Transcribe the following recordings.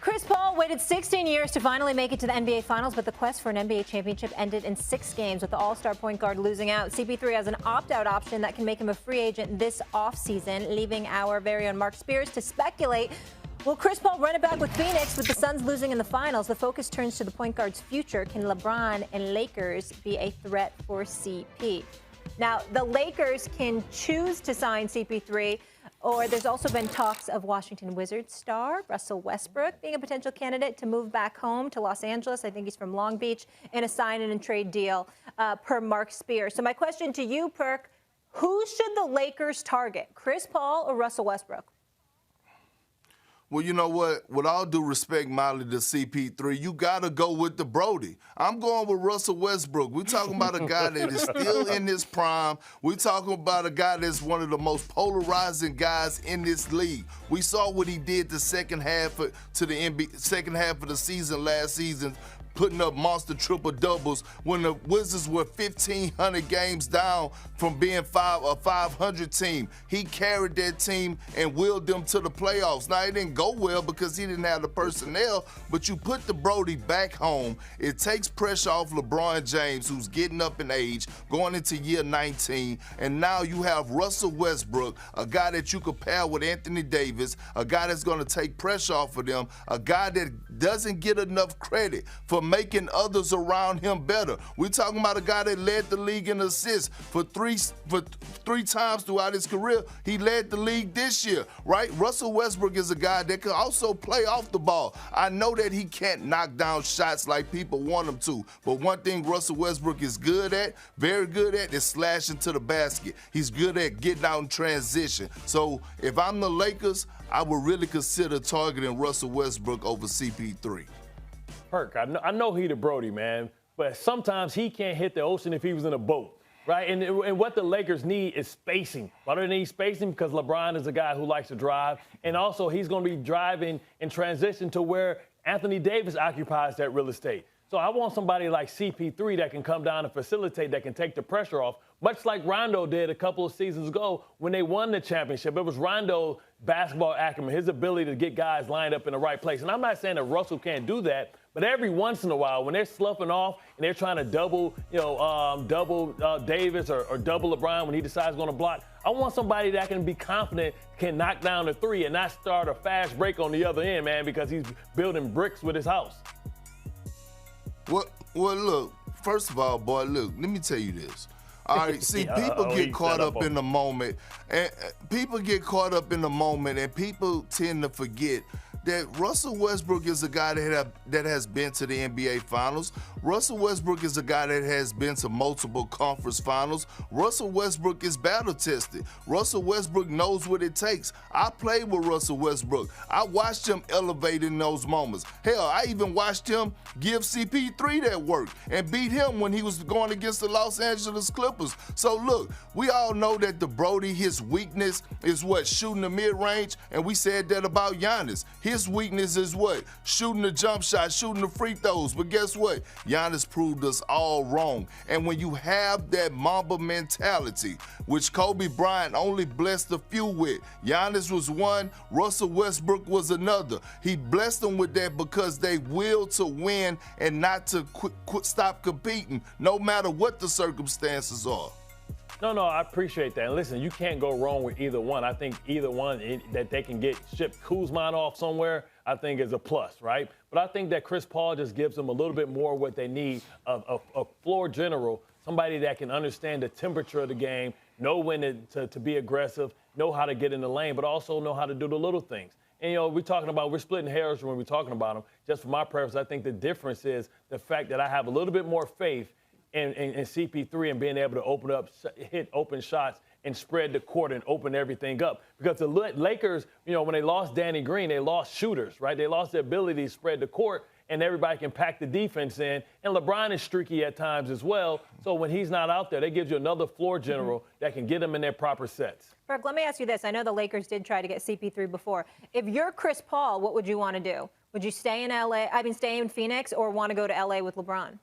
Cris Paul waited 16 years to finally make it to the NBA Finals, but the quest for an NBA championship ended in 6 games with the all-star point guard losing out. CP3 has an opt-out option that can make him a free agent this offseason, leaving our very own Mark Spears to speculate. Will Cris Paul run it back with Phoenix with the Suns losing in the finals? The focus turns to the point guard's future. Can LeBron and Lakers be a threat for CP? Now, the Lakers can choose to sign CP3, or there's also been talks of Washington Wizards star Russell Westbrook being a potential candidate to move back home to Los Angeles. I think he's from Long Beach, in a sign-and-trade deal per Mark Spears. So my question to you, Perk, who should the Lakers target, Cris Paul or Russell Westbrook? Well, you know what? With all due respect, Molly, to CP3, you got to go with the Brody. I'm going with Russell Westbrook. We're talking about a guy that is still in his prime. We're talking about a guy that's one of the most polarizing guys in this league. We saw what he did the second half of the season last season, putting up monster triple-doubles when the Wizards were 1,500 games down from being a 500 team. He carried that team and willed them to the playoffs. Now, it didn't go well because he didn't have the personnel, but you put the Brody back home, it takes pressure off LeBron James, who's getting up in age, going into year 19, and now you have Russell Westbrook, a guy that you could pair with Anthony Davis, a guy that's going to take pressure off of them, a guy that doesn't get enough credit for making others around him better. We're talking about a guy that led the league in assists for three times throughout his career. He led the league this year, right? Russell Westbrook is a guy that can also play off the ball. I know that he can't knock down shots like people want him to, but one thing Russell Westbrook is good at, very good at, is slashing to the basket. He's good at getting out in transition. So if I'm the Lakers, I would really consider targeting Russell Westbrook over CP3. Perk, I know he the Brody, man, but sometimes he can't hit the ocean if he was in a boat, right? And what the Lakers need is spacing. Why do they need spacing? Because LeBron is a guy who likes to drive, and also he's going to be driving in transition to where Anthony Davis occupies that real estate. So I want somebody like CP3 that can come down and facilitate, that can take the pressure off, much like Rondo did a couple of seasons ago when they won the championship. It was Rondo's basketball acumen, his ability to get guys lined up in the right place. And I'm not saying that Russell can't do that, but every once in a while, when they're sloughing off and they're trying to double Davis or double LeBron when he decides he's going to block, I want somebody that can be confident, can knock down the three and not start a fast break on the other end, man, because he's building bricks with his house. Well, look, first of all, boy, look, let me tell you this. All right, see, people get caught up in the moment, and people tend to forget that Russell Westbrook is a guy that has been to the NBA Finals. Russell Westbrook is a guy that has been to multiple conference finals. Russell Westbrook is battle-tested. Russell Westbrook knows what it takes. I played with Russell Westbrook. I watched him elevate in those moments. Hell, I even watched him give CP3 that work and beat him when he was going against the Los Angeles Clippers. So look, we all know that the Brody, his weakness is what? Shooting the mid-range, and we said that about Giannis. His weakness is what? Shooting the jump shot, shooting the free throws. But guess what? Giannis proved us all wrong. And when you have that Mamba mentality, which Kobe Bryant only blessed a few with, Giannis was one, Russell Westbrook was another. He blessed them with that because they will to win and not to stop competing, no matter what the circumstances are. No, I appreciate that. And listen, you can't go wrong with either one. I think either one that they can ship Kuzma off somewhere, I think is a plus, right? But I think that Cris Paul just gives them a little bit more what they need, a floor general, somebody that can understand the temperature of the game, know when to be aggressive, know how to get in the lane, but also know how to do the little things. And, we're splitting hairs when we're talking about them. Just for my purpose, I think the difference is the fact that I have a little bit more faith in CP3 and being able to hit open shots and spread the court and open everything up. Because the Lakers, when they lost Danny Green, they lost shooters, right? They lost the ability to spread the court, and everybody can pack the defense in. And LeBron is streaky at times as well. So when he's not out there, that gives you another floor general that can get them in their proper sets. Berg, let me ask you this. I know the Lakers did try to get CP3 before. If you're Cris Paul, what would you want to do? Would you stay in LA? I mean, stay in Phoenix, or want to go to LA with LeBron?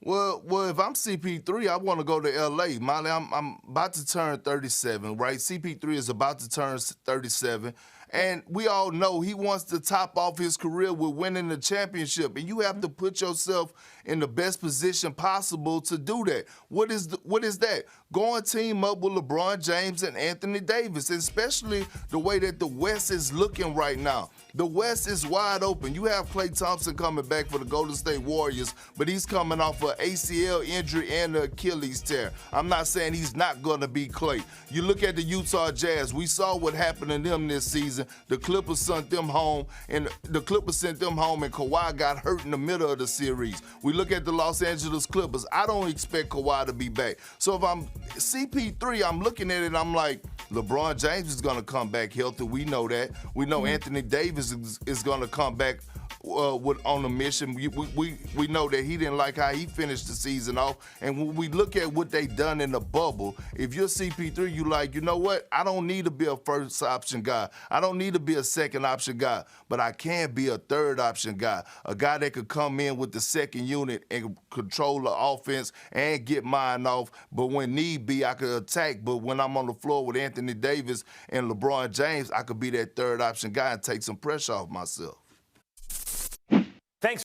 Well, if I'm CP3, I want to go to LA. Molly, I'm about to turn 37, right? CP3 is about to turn 37. And we all know he wants to top off his career with winning the championship. And you have to put yourself in the best position possible to do that. What is that? Go and team up with LeBron James and Anthony Davis, especially the way that the West is looking right now. The West is wide open. You have Klay Thompson coming back for the Golden State Warriors, but he's coming off an ACL injury and an Achilles tear. I'm not saying he's not going to be Klay. You look at the Utah Jazz. We saw what happened to them this season. The Clippers sent them home, and Kawhi got hurt in the middle of the series. We look at the Los Angeles Clippers. I don't expect Kawhi to be back. So if I'm CP3, I'm looking at it, I'm like, LeBron James is going to come back healthy. We know that. We know Anthony Davis is going to come back on a mission. We know that he didn't like how he finished the season off. And when we look at what they done in the bubble, if you're CP3, you like, you know what? I don't need to be a first option guy. I don't need to be a second option guy, but I can be a third option guy, a guy that could come in with the second unit and control the offense and get mine off. But when need be, I could attack. But when I'm on the floor with Anthony Davis and LeBron James, I could be that third option guy and take some pressure off myself.